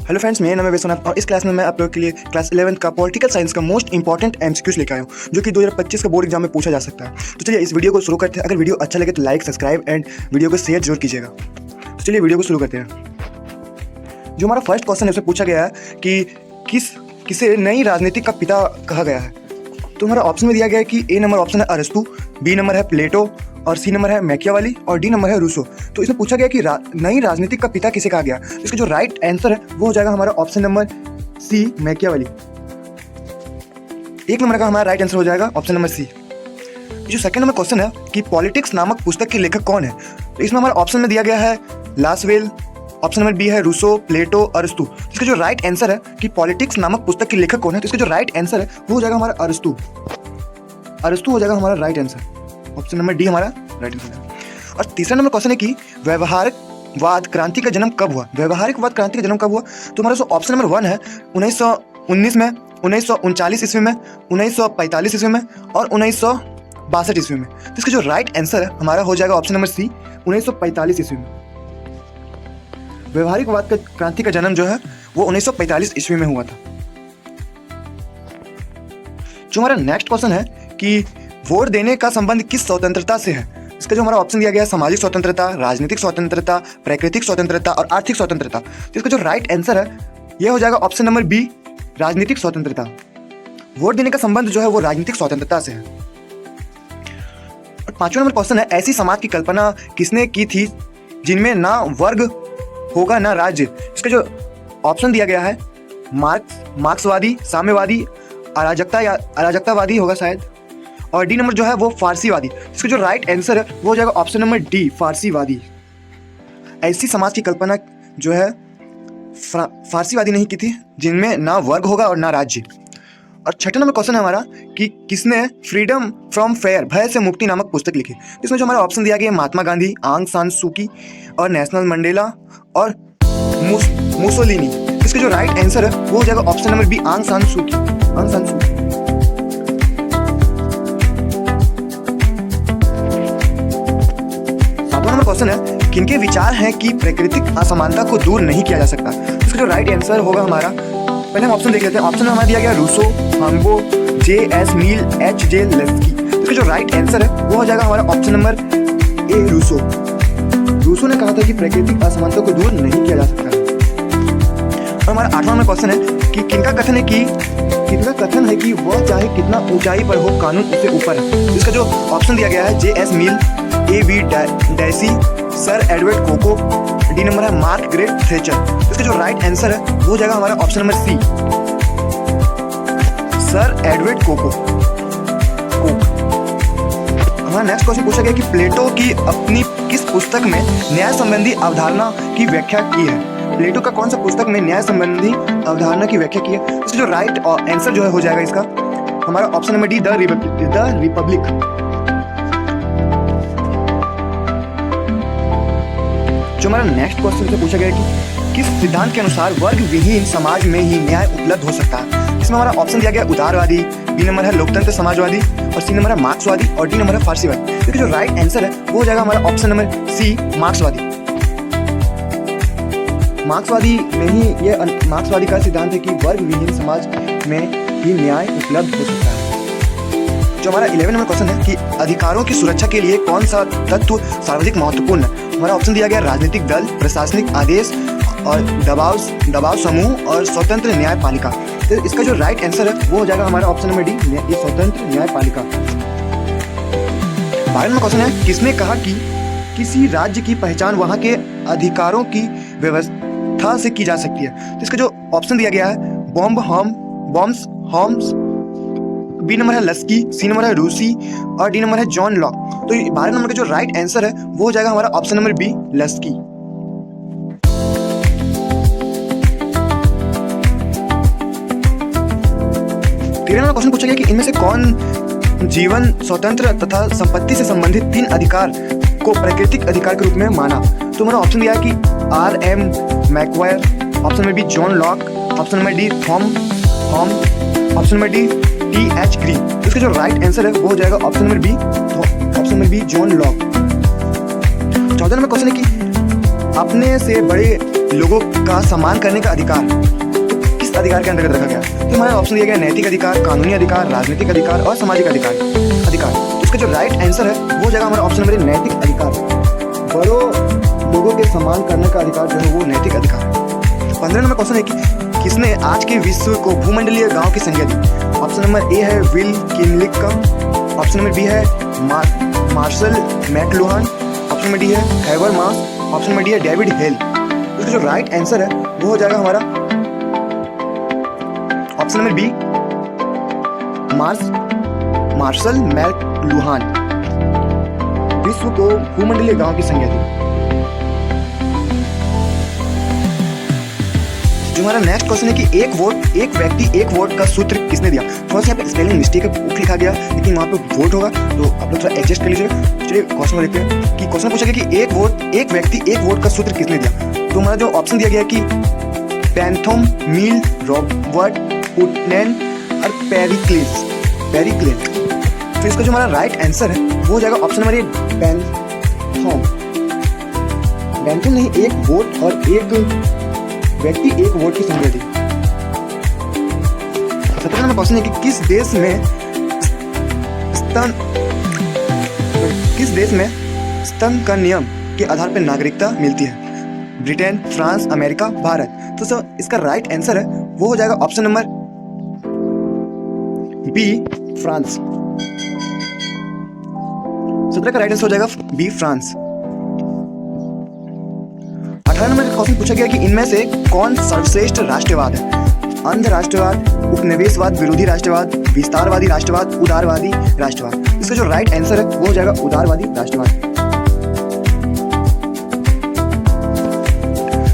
Hello friends, मेरा नाम है विश्वनाथ और इस क्लास में मैं आप लोगों के लिए क्लास 11th का पॉलिटिकल साइंस का मोस्ट इंपॉर्टेंट एमसीक्यूज लेकर आया हूँ, जो कि 2025 का बोर्ड एग्जाम में पूछा जा सकता है। तो चलिए इस वीडियो को शुरू करते हैं। अगर वीडियो अच्छा लगे तो लाइक, सब्सक्राइब एंड वीडियो को शेयर जरूर कीजिएगा। तो चलिए वीडियो को शुरू करते हैं। जो हमारा फर्स्ट क्वेश्चन है उसमें पूछा गया है कि किसे नई राजनीति का पिता कहा गया है। तो हमारा ऑप्शन में दिया गया है कि ए नंबर ऑप्शन है अरस्तु, बी नंबर है प्लेटो और सी नंबर है मैकियावेली और डी नंबर है रूसो। तो इसमें पूछा गया कि नई राजनीतिक का पिता किसे कहा गया। तो इसका जो राइट आंसर है वो हो जाएगा हमारा ऑप्शन नंबर सी मैकियावेली। एक नंबर का हमारा राइट आंसर हो जाएगा ऑप्शन नंबर सी। जो सेकंड नंबर क्वेश्चन है कि पॉलिटिक्स नामक पुस्तक के लेखक कौन है। तो इसमें हमारा ऑप्शन में दिया गया है लासवेल, ऑप्शन नंबर बी है रूसो, प्लेटो, अरस्तु। इसका जो राइट आंसर है कि पॉलिटिक्स नामक पुस्तक के लेखक कौन है, तो इसका जो राइट आंसर है वो हो जाएगा हमारा अरस्तु। अरस्तु हो जाएगा हमारा right answer. Option number D हमारा राइट आंसर है। और तीसरा नंबर क्वेश्चन है कि व्यवहारिकवाद क्रांति का जन्म कब हुआ। व्यवहारिकवाद क्रांति का जन्म कब हुआ। तो हमारा जो ऑप्शन नंबर 1 है 1919 में, 1939 ईस्वी में, 1945 ईस्वी में और 1962 ईस्वी में। तो इसका जो राइट आंसर है हमारा हो जाएगा ऑप्शन नंबर सी 1945 ईस्वी में। व्यवहारिकवाद का क्रांति का जन्म जो है वो 1945 ईस्वी में हुआ था। जो हमारा नेक्स्ट क्वेश्चन है कि वोट देने का संबंध किस स्वतंत्रता से है। इसका जो हमारा ऑप्शन दिया गया है सामाजिक स्वतंत्रता, राजनीतिक स्वतंत्रता, प्राकृतिक स्वतंत्रता और आर्थिक स्वतंत्रता। तो इसका जो राइट आंसर है यह हो जाएगा ऑप्शन नंबर बी राजनीतिक स्वतंत्रता। वोट देने का संबंध जो है वो राजनीतिक स्वतंत्रता से है। और पांचवा नंबर क्वेश्चन है ऐसी समाज की कल्पना किसने की थी जिनमें ना वर्ग होगा ना राज्य। इसका जो ऑप्शन दिया गया है मार्क्सवादी, साम्यवादी, अराजकतावादी होगा शायद, और डी नंबर जो है वो फारसीवादी। इसका जो राइट आंसर है वो हो जाएगा ऑप्शन नंबर डी फारसीवादी। ऐसी समाज की कल्पना जो है फारसीवादी नहीं की थी जिनमें ना वर्ग होगा और ना राज्य। और छठा नंबर क्वेश्चन है हमारा कि किसने फ्रीडम फ्रॉम फेयर, भय से मुक्ति नामक पुस्तक लिखी। इसमें जो हमारा ऑप्शन दिया गया है महात्मा गांधी, आंग सान सू की और नेल्सन मंडेला और मुसोलिनी। इसका जो राइट आंसर है वो हो जाएगा ऑप्शन नंबर बी आंग सान सू की। नंबर क्वेश्चन है किनके विचार हैं कि प्राकृतिक असमानता को दूर नहीं किया जा सकता। इसका जो राइट आंसर होगा हमारा, पहले हम ऑप्शन देख लेते हैं। ऑप्शन में हमारा दिया गया रूसो, हांगबो, जे.एस. मिल, H.J. लेस्की। इसका जो राइट आंसर है वो हो जाएगा हमारा option number A Rousseau. Rousseau ने कहा था कि प्राकृतिक असमानता को दूर नहीं किया जा सकता। और हमारा 8वां नंबर क्वेश्चन है कि किनका कथन है कि वह चाहे कितना ऊंचाई पर हो कानून उससे ऊपर है। इसका जो ऑप्शन दिया गया है J.S. Mill, A.V. Dicey, sir Edward Coke, D number है मार्गरेट थैचर। इसका जो राइट आंसर है वो हो जाएगा हमारा option number C sir Edward Coke. हमारा नेक्स्ट क्वेश्चन पूछा गया कि प्लेटो की अपनी किस पुस्तक में न्याय संबंधी अवधारणा की व्याख्या की है। प्लेटो का कौन सा पुस्तक में न्याय संबंधी अवधारणा की व्याख्या की है। इसका जो राइट आंसर जो है हो जाएगा इसका हमारा option number D the Republic. जो हमारा नेक्स्ट क्वेश्चन से पूछा गया कि किस सिद्धांत के अनुसार वर्ग विहीन समाज में ही न्याय उपलब्ध हो सकता है। इसमें हमारा ऑप्शन दिया गया उदारवादी, बी नंबर है लोकतंत्र समाजवादी और सी नंबर है मार्क्सवादी और डी नंबर है फारसीवादी। क्योंकि जो राइट आंसर है वो हो जाएगा हमारा ऑप्शन नंबर सी मार्क्सवादी। मार्क्सवादी का सिद्धांत है कि वर्ग विहीन समाज में ही न्याय उपलब्ध हो सकता है। जो हमारा 11 नंबर क्वेश्चन है कि अधिकारों की सुरक्षा के लिए कौन सा तत्व सर्वाधिक महत्वपूर्ण है। हमारा ऑप्शन दिया गया राजनीतिक दल, प्रशासनिक आदेश और दबाव समूह और स्वतंत्र न्यायपालिका। तो इसका जो राइट आंसर है वो हो जाएगा हमारा ऑप्शन नंबर डी ये स्वतंत्र न्यायपालिका। 12 नंबर क्वेश्चन है किसने कहा कि किसी राज्य की पहचान वहां के अधिकारों की व्यवस्था से की जा सकती है। तो इसका जो ऑप्शन दिया गया है होम्स, बी नंबर है लस्की, सी नंबर है रूसी और डी नंबर है जॉन लॉक। तो 12 नंबर का जो राइट आंसर है वो हो जाएगा हमारा option number B Laski. 13 number question पूछा गया कि इनमें से कौन जीवन, स्वतंत्र तथा संपत्ति से संबंधित 3 अधिकार को प्राकृतिक अधिकार के रूप में माना। तो हमारा ऑप्शन दिया है कि R.M. MacIver, option number B John Locke, option number D option number D T.H. Green. इसका जो राइट आंसर है वो हो जाएगा option number B John Locke. 14 number question है कि अपने से बड़े लोगों का सम्मान करने का अधिकार, तो किस अधिकार के अंतर्गत रखा गया? तो हमारा ऑप्शन दिया गया नैतिक अधिकार, कानूनी अधिकार, राजनीतिक अधिकार और सामाजिक अधिकार। तो इसका जो राइट आंसर है वो हो जाएगा हमारा ऑप्शन नंबर नैतिक अधिकार। बड़ों लोगों के सम्मान करने का अधिकार जो है वो नैतिक अधिकार। 15 नंबर क्वेश्चन है कि किसने आज के विश्व को भूमंडलीय गांव की संज्ञा दी? ऑप्शन नंबर ए है Will Kymlicka, option number B है Marshall McLuhan, option number D है Habermas, option number D David Held हेल। इसका जो राइट आंसर है वो हो जाएगा हमारा option number B Marshall McLuhan, विश्व को भूमंडलीय गांव की संज्ञा दी। जो हमारा नेक्स्ट क्वेश्चन है कि एक व्यक्ति एक वोट का सूत्र किसने दिया? फर्स्ट यहाँ पे स्पेलिंग मिस्टेक है, बुक लिखा गया लेकिन वहाँ पे वोट होगा तो आप लोग थोड़ा एडजस्ट कर लीजिएगा। चलिए क्वेश्चन देखते हैं कि क्वेश्चन पूछा गया कि एक व्यक्ति एक वोट का सूत्र किसने दिया? तो हमारा जो ऑप्शन दिया गया कि पैंथोम, मील, रॉबर्ट पुटनैन और पेरिक्लिस। तो इसका जो हमारा राइट आंसर है वो हो जाएगा ऑप्शन नंबर ए पैंथोम नहीं, एक वोट और एक व्यक्ति एक वोट की संख्या दी। 17 नंबर क्वेश्चन है कि किस देश में स्तन का नियम के आधार पर नागरिकता मिलती है? Britain, France, America, Bharat. तो सर इसका राइट आंसर है वो हो जाएगा ऑप्शन नंबर बी फ्रांस। 17 का राइट आंसर हो जाएगा बी फ्रांस। 18 नंबर का क्वेश्चन पूछा गया कि इनमें से कौन सर्वश्रेष्ठ राष्ट्रवाद है? अंध राष्ट्रवाद, उपनिवेशवाद, विरोधी राष्ट्रवाद, विस्तारवादी राष्ट्रवाद, उदारवादी राष्ट्रवाद। इसका जो राइट आंसर है वो हो जाएगा उदारवादी राष्ट्रवाद।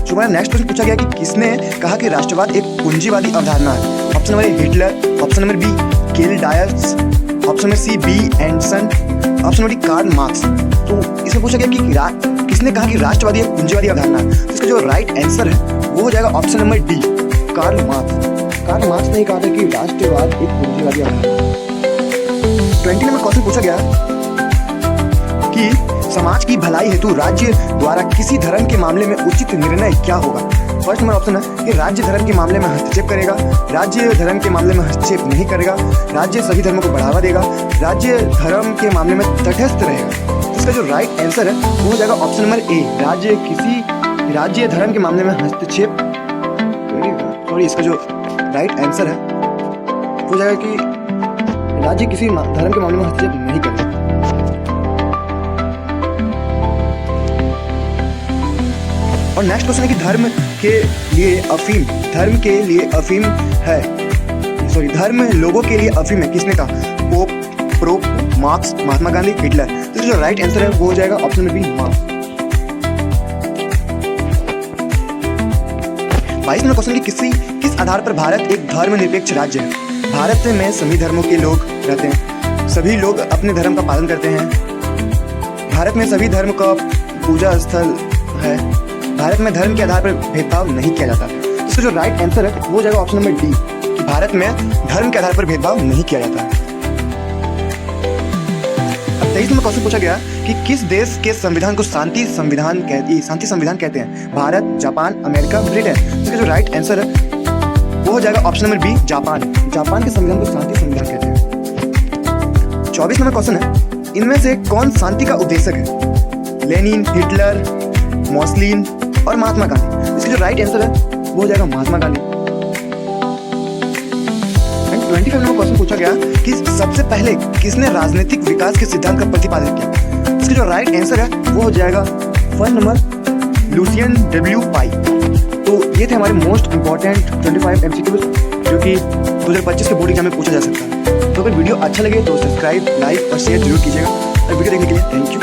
जो हमारा नेक्स्ट क्वेश्चन पूछा गया कि किसने कहा कि राष्ट्रवाद एक पूंजीवादी अवधारणा है? Option number A Hitler, option number B केल डायर्स, option number C B Anderson, option number D Karl Marx. तो इसमें पूछा गया कि किसने कहा कि राष्ट्रवादी एक पूंजीवादी अवधारणा है? तो इसका जो राइट आंसर है वो हो जाएगा option number D Karl Marx ने कहा था कि राष्ट्रवाद एक पूंजीवादी अवधारणा है। 20 नंबर क्वेश्चन पूछा गया कि समाज की भलाई हेतु राज्य द्वारा किसी धर्म के मामले में उचित निर्णय क्या होगा? फर्स्ट नंबर ऑप्शन है कि राज्य धर्म के मामले में हस्तक्षेप करेगा, राज्य धर्म के मामले में हस्तक्षेप नहीं करेगा, राज्य सभी धर्मों को बढ़ावा देगा, राज्य धर्म के मामले में तटस्थ रहेगा। इसका जो राइट आंसर है वो हो जाएगा ऑप्शन नंबर ए राज्य धर्म के मामले में हस्तक्षेप। इसका जो राइट आंसर है वो हो जाएगा कि राज्य किसी धर्म के मामले में हस्तक्षेप नहीं करेगा। और नेक्स्ट क्वेश्चन है कि धर्म लोगों के लिए अफीम है किसने कहा? Pope, Marx, Mahatma Gandhi, Hitler. तो जो राइट आंसर है वो हो जाएगा option number B Marx. 22 number question कि किस आधार पर भारत एक धर्मनिरपेक्ष राज्य है? भारत में सभी धर्मों के लोग रहते हैं, सभी लोग अपने धर्म का पालन करते हैं, भारत में सभी धर्म का पूजा स्थल है, भारत में धर्म के आधार पर भेदभाव नहीं किया जाता। इसका जो राइट आंसर है वो हो जाएगा ऑप्शन नंबर डी कि भारत में धर्म के आधार पर भेदभाव नहीं किया जाता। अब 23 नंबर क्वेश्चन पूछा गया कि किस देश के संविधान को शांति संविधान कहते हैं? Bharat, Japan, America, Britain. इसका जो राइट आंसर है वो हो जाएगा ऑप्शन नंबर बी जापान के संविधान को शांति संविधान कहते हैं। 24 नंबर क्वेश्चन है इनमें से कौन शांति का उपदेशक है? लेनिन, हिटलर, मॉस्लिन और महात्मा गांधी। इसका जो राइट आंसर है वो हो जाएगा महात्मा गांधी। 25 नंबर क्वेश्चन पूछा गया कि सबसे पहले किसने राजनीतिक विकास के सिद्धांत का प्रतिपादन किया? इसका जो राइट आंसर है वो हो जाएगा फर्स्ट नंबर लुसियन डब्ल्यू पाई। तो ये थे हमारे मोस्ट इंपॉर्टेंट 25 MCQs जो कि 2025 के बोर्ड एग्जाम में पूछा जा सकता है। तो अगर वीडियो अच्छा लगे तो सब्सक्राइब, लाइक और शेयर जरूर कीजिएगा। और वीडियो देखने के लिए थैंक यू।